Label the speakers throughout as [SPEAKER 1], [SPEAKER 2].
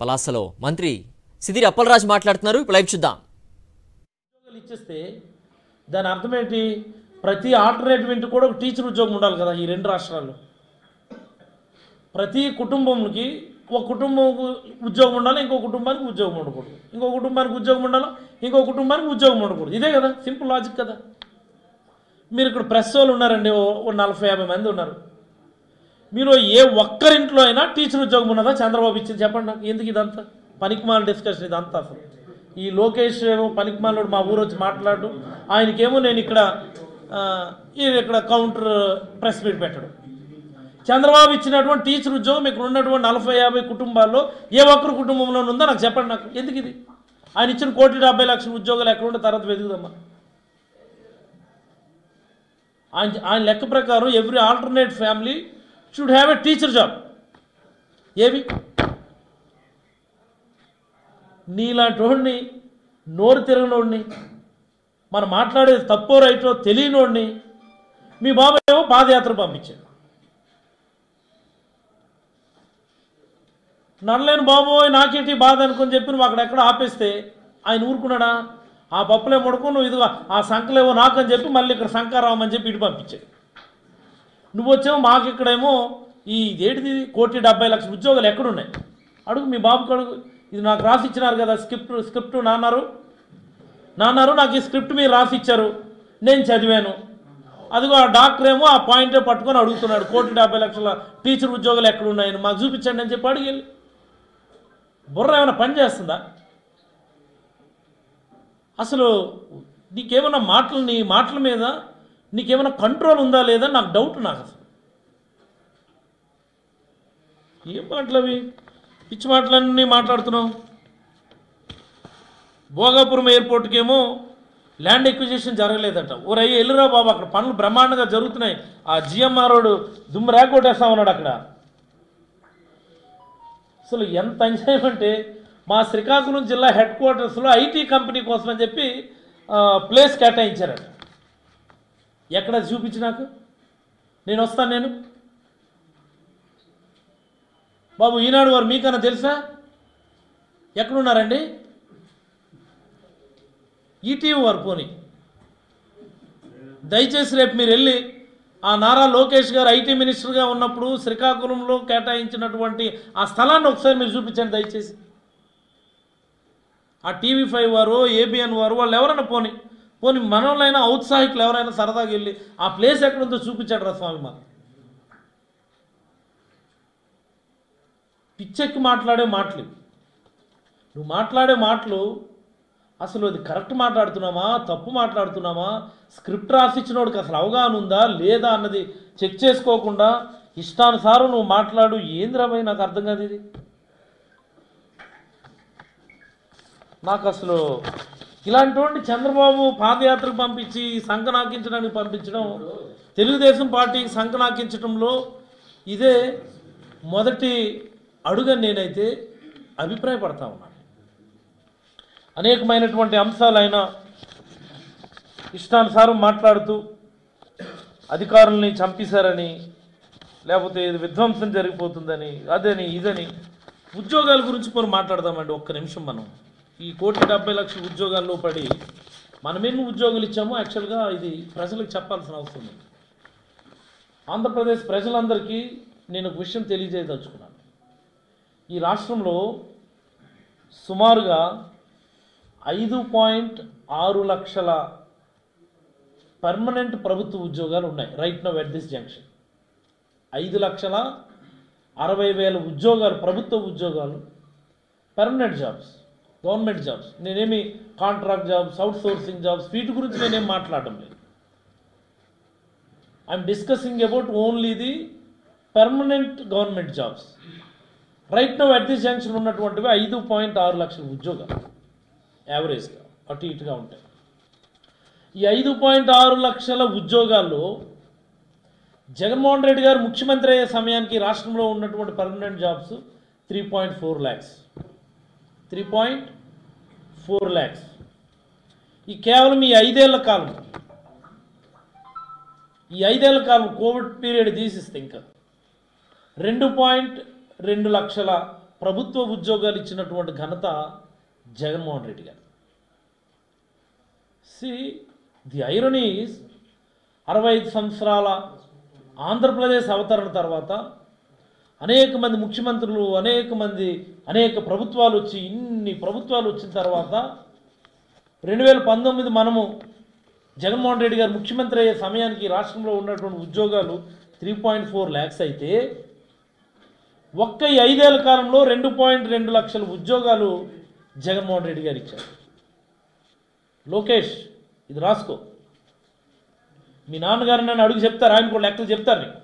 [SPEAKER 1] పలాసలో మంత్రి సిదిరి అప్పలరాజు మాట్లాడుతున్నారు. ఇప్పుడు లైవ్ చూద్దాం.
[SPEAKER 2] ఉద్యోగాలు ఇచ్చేస్తే దాని అర్థం ఏంటి? ప్రతి ఆల్టర్నేటివ్ ఇంటికి కూడా ఒక టీచర్ ఉద్యోగం ఉండాలి కదా. ఈ రెండు రాష్ట్రాల్లో ప్రతి కుటుంబంకి ఒక కుటుంబం ఉద్యోగం ఉండాలి, ఇంకో కుటుంబానికి ఉద్యోగం ఉండకూడదు, ఇంకో కుటుంబానికి ఉద్యోగం ఉండాలి, ఇంకో కుటుంబానికి ఉద్యోగం ఉండకూడదు. ఇదే కదా సింపుల్ లాజిక్ కదా. మీరు ఇక్కడ ప్రెస్ వాళ్ళు ఉన్నారండి, ఓ 40-50 మంది ఉన్నారు. మీరు ఏ ఒక్కరింట్లో అయినా టీచర్ ఉద్యోగం ఉన్నదా? చంద్రబాబు ఇచ్చింది చెప్పండి నాకు. ఎందుకు ఇదంతా పనికిమాల డిస్కషన్ ఇదంతా? అసలు ఈ లోకేష్ ఏమో పనికిమాలోడు మా ఊరు వచ్చి మాట్లాడు, ఆయనకేమో నేను ఇక్కడ కౌంటర్ ప్రెస్ మీట్ పెట్టడం. చంద్రబాబు ఇచ్చినటువంటి టీచర్ ఉద్యోగం ఇక్కడ ఉన్నటువంటి 40-50 కుటుంబాల్లో ఏ ఒక్కరు కుటుంబంలో ఉందో నాకు చెప్పండి నాకు. ఎందుకు ఇది? ఆయన ఇచ్చిన 1,70,00,000 ఉద్యోగాలు ఎక్కడ ఉంటే తర్వాత వెతుకుదమ్మా. ఆయన లెక్క ప్రకారం every alternate family should have a teacher job. ఏవి నీలాంటి వాడిని, నోరు తిరగనోడిని, మనం మాట్లాడేది తప్పో రైటో తెలియనోడిని మీ బాబు ఏమో పాదయాత్ర పంపించాడు. నడలేని బాబోయ్ నాకేంటి బాధ అనుకొని చెప్పి నువ్వు అక్కడెక్కడ ఆపేస్తే ఆయన ఊరుకున్నాడా? ఆ పప్పులే ముడుకో, నువ్వు ఇదిగా ఆ సంకలేమో నాకు అని చెప్పి మళ్ళీ ఇక్కడ శంకారామని చెప్పి ఇటు పంపించాడు. నువ్వు వచ్చావు మాకు ఇక్కడేమో ఈ ఏంటిది 1,70,00,000 ఉద్యోగాలు ఎక్కడున్నాయి అడుగు, మీ బాబుకి అడుగు. ఇది నాకు రాసి ఇచ్చినారు కదా స్క్రిప్ట్ నాన్నారు నాకు ఈ స్క్రిప్ట్ మీరు రాసి ఇచ్చారు, నేను చదివాను. అదిగో ఆ డాక్టర్ ఏమో ఆ పాయింటే పట్టుకొని అడుగుతున్నాడు 1,70,00,000 టీచర్ ఉద్యోగాలు ఎక్కడున్నాయని మాకు చూపించండి అని చెప్పి అడిగి. బుర్ర ఏమైనా పని చేస్తుందా? అసలు నీకేమైనా నీ మాటల మీద నీకేమైనా కంట్రోల్ ఉందా లేదా నాకు డౌట్. నాకు అసలు ఏం మాటలు అవి? పిచ్చి మాటలన్నీ మాట్లాడుతున్నావు. భోగాపురం ఎయిర్పోర్ట్కేమో ల్యాండ్ ఎక్విజిషన్ జరగలేదట. ఓరయ్య ఎల్లురా బాబు, అక్కడ పనులు బ్రహ్మాండంగా జరుగుతున్నాయి. ఆ జిఎంఆర్ రోడ్ దుమ్ము రేకొట్టేస్తా ఉన్నాడు అక్కడ. అసలు ఎంత అన్యాయం అంటే మా శ్రీకాకుళం జిల్లా హెడ్ క్వార్టర్స్లో ఐటీ కంపెనీ కోసం అని చెప్పి ప్లేస్ కేటాయించారట. ఎక్కడ చూపించి నాకు, నేను వస్తాను. నేను బాబు ఈనాడు వారు మీకన్నా తెలుసా? ఎక్కడున్నారండి? ఈటీవీ వారు పోనీ దయచేసి రేపు మీరు వెళ్ళి ఆ నారా లోకేష్ గారు ఐటీ మినిస్టర్గా ఉన్నప్పుడు శ్రీకాకుళంలో కేటాయించినటువంటి ఆ స్థలాన్ని ఒకసారి మీరు చూపించండి దయచేసి. ఆ TV5 వారు, ABN వారు, వాళ్ళు ఎవరైనా పోనీ మనోళ్ళైనా ఔత్సాహికులు ఎవరైనా సరదాగా వెళ్ళి ఆ ప్లేస్ ఎక్కడుందో చూపించాడు రా స్వామి. మాకు పిచ్చెక్కి మాట్లాడే మాటలు, నువ్వు మాట్లాడే మాటలు అసలు అది కరెక్ట్ మాట్లాడుతున్నామా తప్పు మాట్లాడుతున్నామా, స్క్రిప్ట్ రాసిచ్చినోడికి అసలు అవగాహన ఉందా లేదా అన్నది చెక్ చేసుకోకుండా ఇష్టానుసారం నువ్వు మాట్లాడు. ఏంద్రాబాయ్ నాకు అర్థం కాదు ఇది. నాకు అసలు ఇలాంటి వాడిని చంద్రబాబు పాదయాత్రకు పంపించి సంకనాకించడానికి పంపించడం, తెలుగుదేశం పార్టీకి సంకనాకించడంలో ఇదే మొదటి అడుగని నేనైతే అభిప్రాయపడతా ఉన్నాను. అనేకమైనటువంటి అంశాలు ఆయన ఇష్టానుసారం మాట్లాడుతూ అధికారుల్ని చంపేశారని, లేకపోతే ఇది విధ్వంసం జరిగిపోతుందని, అదని ఇదని. ఉద్యోగాల గురించి మనం మాట్లాడదామండి ఒక్క నిమిషం. మనం ఈ 1,70,00,000 ఉద్యోగాల్లో పడి మనం ఎన్ని ఉద్యోగాలు ఇచ్చామో యాక్చువల్గా ఇది ప్రజలకు చెప్పాల్సిన అవసరం ఉంది. ఆంధ్రప్రదేశ్ ప్రజలందరికీ నేను ఒక విషయం తెలియజేయదలుచుకున్నాను. ఈ రాష్ట్రంలో సుమారుగా 5.6 లక్షల పర్మనెంట్ ప్రభుత్వ ఉద్యోగాలు ఉన్నాయి right now at this junction. 5,60,000 ఉద్యోగాలు, ప్రభుత్వ ఉద్యోగాలు, పర్మనెంట్ జాబ్స్, గవర్నమెంట్ జాబ్స్. నేనేమి contract jobs, outsourcing jobs వీటి గురించి నేనేం మాట్లాడడం లేదు. I'm discussing about only the permanent government jobs. Right now at this junction ఉన్నటువంటివి 5.6 లక్షల ఉద్యోగాలు యావరేజ్గా అటు ఇటుగా ఉంటాయి. ఈ 5.6 లక్షల ఉద్యోగాల్లో జగన్మోహన్ రెడ్డి గారు ముఖ్యమంత్రి అయ్యే సమయానికి రాష్ట్రంలో ఉన్నటువంటి పర్మనెంట్ జాబ్స్ 3.4 lakhs. 3.4 lakhs. ఈ కేవలం ఈ 5 ఏళ్ల కాలం, కోవిడ్ పీరియడ్ తీసిస్తే ఇంకా 2.2 లక్షల ప్రభుత్వ ఉద్యోగాలు ఇచ్చినటువంటి ఘనత జగన్మోహన్ రెడ్డి గారు. ది ఐరనీ ఈజ్ 65 సంవత్సరాల ఆంధ్రప్రదేశ్ అవతరణ తర్వాత అనేక మంది ముఖ్యమంత్రులు, అనేక ప్రభుత్వాలు వచ్చి, ఇన్ని ప్రభుత్వాలు వచ్చిన తర్వాత 2019 మనము జగన్మోహన్ రెడ్డి గారు ముఖ్యమంత్రి అయ్యే సమయానికి రాష్ట్రంలో ఉన్నటువంటి ఉద్యోగాలు 3.4 lakhs అయితే ఒక్క 5 ఏళ్ల కాలంలో 2.2 లక్షల ఉద్యోగాలు జగన్మోహన్ రెడ్డి గారు ఇచ్చారు. లోకేష్, ఇది రాసుకో. మీ నాన్నగారు నన్ను అడుగు చెప్తారు, ఆయన కూడా లెక్కలు చెప్తారు నీకు.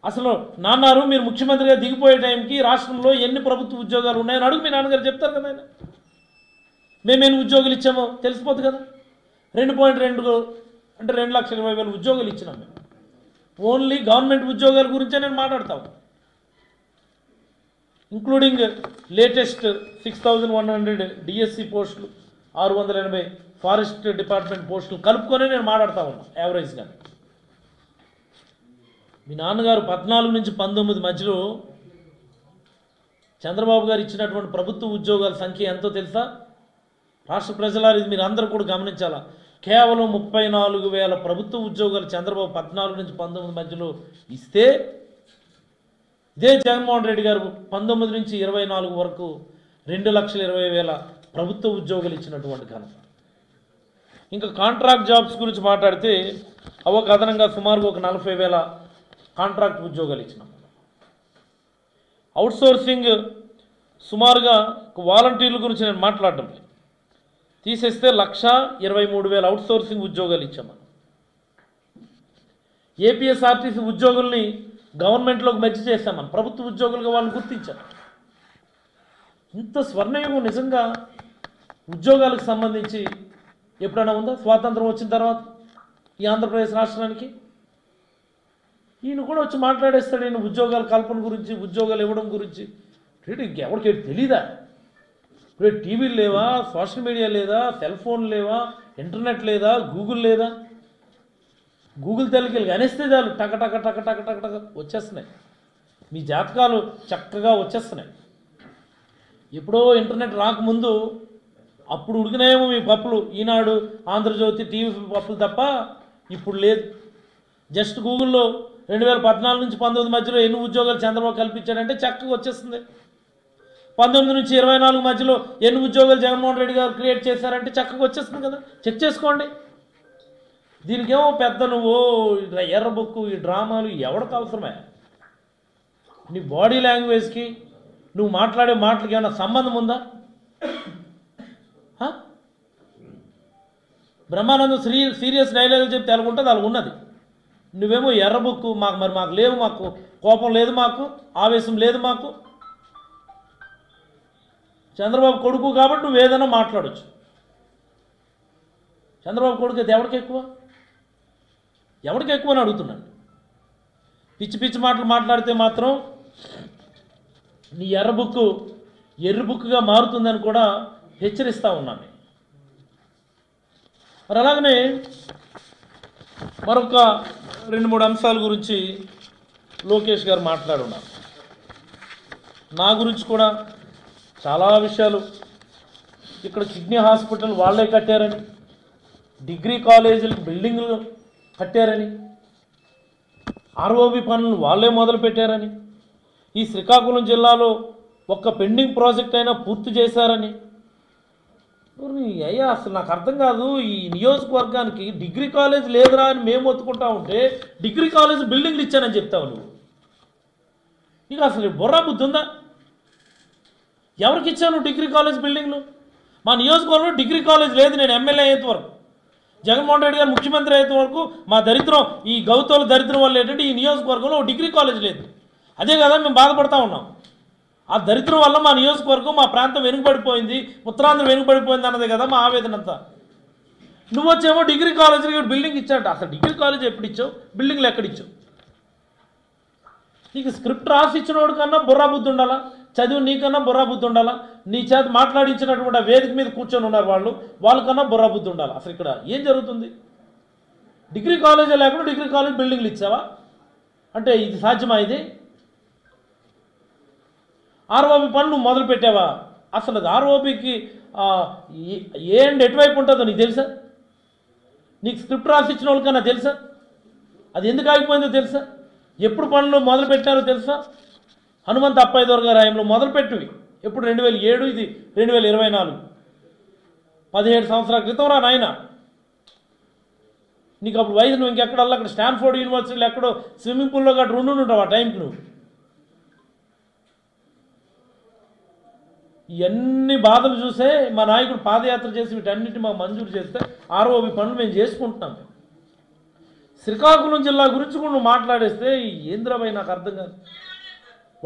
[SPEAKER 2] అసలు నాన్నారు మీరు ముఖ్యమంత్రిగా దిగిపోయే టైంకి రాష్ట్రంలో ఎన్ని ప్రభుత్వ ఉద్యోగాలు ఉన్నాయని అడుగు, మీ నాన్నగారు చెప్తారు కదా. ఆయన మేమేమి ఉద్యోగాలు ఇచ్చామో తెలిసిపోతుంది కదా. 2.2 అంటే 2,20,000 ఉద్యోగాలు ఇచ్చినాం మేము. ఓన్లీ గవర్నమెంట్ ఉద్యోగాల గురించే నేను మాట్లాడతాను, ఇంక్లూడింగ్ లేటెస్ట్ 6,100 డిఎస్సి పోస్టులు, 680 ఫారెస్ట్ డిపార్ట్మెంట్ పోస్టులు కలుపుకొనే నేను మాట్లాడుతూ ఉన్నాను యావరేజ్గా. మీ నాన్నగారు 14 నుంచి 19 మధ్యలో చంద్రబాబు గారు ఇచ్చినటువంటి ప్రభుత్వ ఉద్యోగాల సంఖ్య ఎంతో తెలుసా? రాష్ట్ర ప్రజలారు, ఇది మీరు అందరూ కూడా గమనించాలా. కేవలం 34,000 ప్రభుత్వ ఉద్యోగాలు చంద్రబాబు 14 నుంచి 19 మధ్యలో ఇస్తే, ఇదే జగన్మోహన్ రెడ్డి గారు 19 నుంచి 24 వరకు 2,20,000 ప్రభుత్వ ఉద్యోగాలు ఇచ్చినటువంటి ఘనత. ఇంకా కాంట్రాక్ట్ జాబ్స్ గురించి మాట్లాడితే ఒక అదనంగా సుమారుగా ఒక 40,000 కాంట్రాక్ట్ ఉద్యోగాలు ఇచ్చినాం. అవుట్సోర్సింగ్ సుమారుగా వాలంటీర్ల గురించి నేను మాట్లాడటం లేదు, తీసేస్తే 1,23,000 అవుట్సోర్సింగ్ ఉద్యోగాలు ఇచ్చాము. ఏపీఎస్ఆర్టీసీ ఉద్యోగుల్ని గవర్నమెంట్లోకి మెర్జ్ చేశామని, ప్రభుత్వ ఉద్యోగులుగా వాళ్ళని గుర్తించారు. ఇంత స్వర్ణయుగం నిజంగా ఉద్యోగాలకు సంబంధించి ఎప్పుడైనా ఉందా స్వాతంత్రం వచ్చిన తర్వాత ఈ ఆంధ్రప్రదేశ్ రాష్ట్రానికి? ఈయన కూడా వచ్చి మాట్లాడేస్తాడు ఈయన ఉద్యోగాల కల్పన గురించి, ఉద్యోగాలు ఇవ్వడం గురించి. ఇంకెవరికి తెలీదా? ఇప్పుడు టీవీలు లేవా, సోషల్ మీడియా లేదా, సెల్ ఫోన్ లేవా, ఇంటర్నెట్ లేదా, గూగుల్ లేదా? గూగుల్ తల్లికి అనేస్తే చాలు టక టక టక టక టక టక వచ్చేస్తున్నాయి, మీ జాతకాలు చక్కగా వచ్చేస్తున్నాయి. ఎప్పుడో ఇంటర్నెట్ రాకముందు అప్పుడు ఉడికినాయేమో మీ పప్పులు, ఈనాడు, ఆంధ్రజ్యోతి, టీవీ పప్పులు తప్ప ఇప్పుడు లేదు. జస్ట్ గూగుల్లో 2014 నుంచి 19 మధ్యలో ఎన్ని ఉద్యోగాలు చంద్రబాబు కల్పించాడంటే చక్కగా వచ్చేస్తుంది. 19 నుంచి 24 మధ్యలో ఎన్ని ఉద్యోగాలు జగన్మోహన్ రెడ్డి గారు క్రియేట్ చేశారంటే చక్కగా వచ్చేస్తుంది కదా, చెక్ చేసుకోండి. దీనికేమో పెద్ద నువ్వు ఎర్ర బుక్కు, ఈ డ్రామాలు ఎవరికి అవసరమే? నీ బాడీ లాంగ్వేజ్కి నువ్వు మాట్లాడే మాటలకి ఏమైనా సంబంధం ఉందా? బ్రహ్మానందం సీరియస్ డైలాగులు చెప్తే ఎలాగుంటుంది అలా ఉన్నది. నువ్వేమో ఎర్ర బుక్కు, మాకు లేవు, మాకు కోపం లేదు, మాకు ఆవేశం లేదు. మాకు చంద్రబాబు కొడుకు కాబట్టి నువ్వు ఏదైనా మాట్లాడచ్చు. చంద్రబాబు కొడుకు అయితే ఎవరికి ఎక్కువ అని అడుగుతున్నాను. పిచ్చి పిచ్చి మాటలు మాట్లాడితే మాత్రం నీ ఎర్ర బుక్కుగా మారుతుందని కూడా హెచ్చరిస్తూ ఉన్నాను. మరి అలాగనే మరొక 2-3 అంశాల గురించి లోకేష్ గారు మాట్లాడున్నారు. నా గురించి కూడా చాలా విషయాలు, ఇక్కడ కిడ్నీ హాస్పిటల్ వాళ్ళే కట్టారని, డిగ్రీ కాలేజీలకు బిల్డింగ్లు కట్టారని, ఆర్ఓబి పనులు వాళ్ళే మొదలు పెట్టారని, ఈ శ్రీకాకుళం జిల్లాలో ఒక్క పెండింగ్ ప్రాజెక్ట్ అయినా పూర్తి చేశారని. అయ్యా అసలు నాకు అర్థం కాదు, ఈ నియోజకవర్గానికి డిగ్రీ కాలేజ్ లేదురా అని మేము ఒత్తుకుంటా ఉంటే డిగ్రీ కాలేజ్ బిల్డింగ్లు ఇచ్చానని చెప్తావు నువ్వు. నీకు అసలు బుర్రా బుద్ధి ఉందా? ఎవరికి ఇచ్చాను డిగ్రీ కాలేజ్ బిల్డింగ్లు? మా నియోజకవర్గంలో డిగ్రీ కాలేజ్ లేదు. నేను ఎమ్మెల్యే అయ్యేంత వరకు, జగన్మోహన్ రెడ్డి గారు ముఖ్యమంత్రి అయ్యేంత వరకు మా దరిద్రం, ఈ గౌతోల దరిద్రం వల్ల ఏంటంటే ఈ నియోజకవర్గంలో డిగ్రీ కాలేజ్ లేదు. అదే కదా మేము బాధపడతా ఉన్నాం. ఆ దరిద్రం వల్ల మా నియోజకవర్గం, మా ప్రాంతం వెనుకబడిపోయింది, ఉత్తరాంధ్ర వెనుకబడిపోయింది అన్నదే కదా మా ఆవేదన అంతా. నువ్వు వచ్చేమో డిగ్రీ కాలేజీకి బిల్డింగ్ ఇచ్చాట. అసలు డిగ్రీ కాలేజ్ ఎప్పుడు ఇచ్చావు, బిల్డింగ్లు ఎక్కడిచ్చావు? నీకు స్క్రిప్ట్ రాసి ఇచ్చినోడు కన్నా బుర్రా బుద్ధి ఉండాలా, చదివి నీకన్నా బుర్రా బుద్ధి ఉండాలా, నీ చేత మాట్లాడించినటువంటి ఆ వేదిక మీద కూర్చొని ఉన్నారు వాళ్ళకన్నా బుర్రా బుద్ధి ఉండాలి. అసలు ఇక్కడ ఏం జరుగుతుంది? డిగ్రీ కాలేజీ లేకుండా డిగ్రీ కాలేజ్ బిల్డింగ్లు ఇచ్చావా అంటే ఇది సాధ్యమా? ఇది ఆర్ఓబి పనులు నువ్వు మొదలు పెట్టావా? అసలు అది ఆర్ఓబికి ఏ అండ్ ఎటువైపు ఉంటుందో నీకు తెలుసా? నీకు స్క్రిప్ట్ రాసి ఇచ్చిన వాళ్ళకన్నా తెలుసా? అది ఎందుకు ఆగిపోయిందో తెలుసా? ఎప్పుడు పనులు మొదలు పెట్టారో తెలుసా? హనుమంత్ అప్పయ్యదోర్ గారి హయాంలో మొదలుపెట్టువి. ఎప్పుడు 2007, ఇది 2024, 17 సంవత్సరాల క్రితం రా నాయన. నీకు అప్పుడు వయసు నువ్వు ఇంకెక్కడల్లా అక్కడ స్టాన్ఫోర్డ్ యూనివర్సిటీలో ఎక్కడో స్విమ్మింగ్ పూల్లో గట్రా ఉండుంటావు ఆ టైంకి నువ్వు. ఇవన్నీ బాధలు చూసే మా నాయకుడు పాదయాత్ర చేసి వీటన్నిటి మాకు మంజూరు చేస్తే ఆర్ఓబి పనులు మేము చేసుకుంటున్నాం. శ్రీకాకుళం జిల్లా గురించి కూడా నువ్వు మాట్లాడేస్తే ఏంద్రమై నాకు అర్థం కాదు.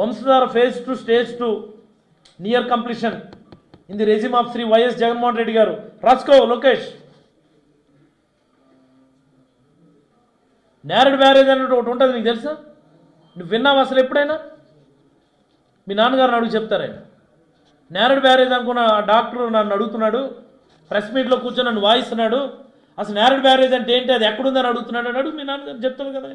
[SPEAKER 2] Vamsadhara phase 2 Stage 2 near completion in the regime of Shri YS Jaganmohan Reddy garu. రాసుకో లోకేష్. నేరేడ్ బ్యారేజ్ అన్నట్టు ఒకటి ఉంటుంది, నీకు తెలుసా? నువ్వు విన్నావు అసలు ఎప్పుడైనా? మీ నాన్నగారిని అడుగు చెప్తారా? నేరేడ్ బ్యారేజ్ అనుకున్న డాక్టర్ నన్ను అడుగుతున్నాడు, ప్రెస్ మీట్లో కూర్చొని నన్ను వాయిస్తున్నాడు. అసలు నేరేడ్ బ్యారేజ్ అంటే ఏంటి, అది ఎక్కడుందని అడుగుతున్నాడు అని అడుగు, మీ నాన్నగారు చెప్తారు కదా.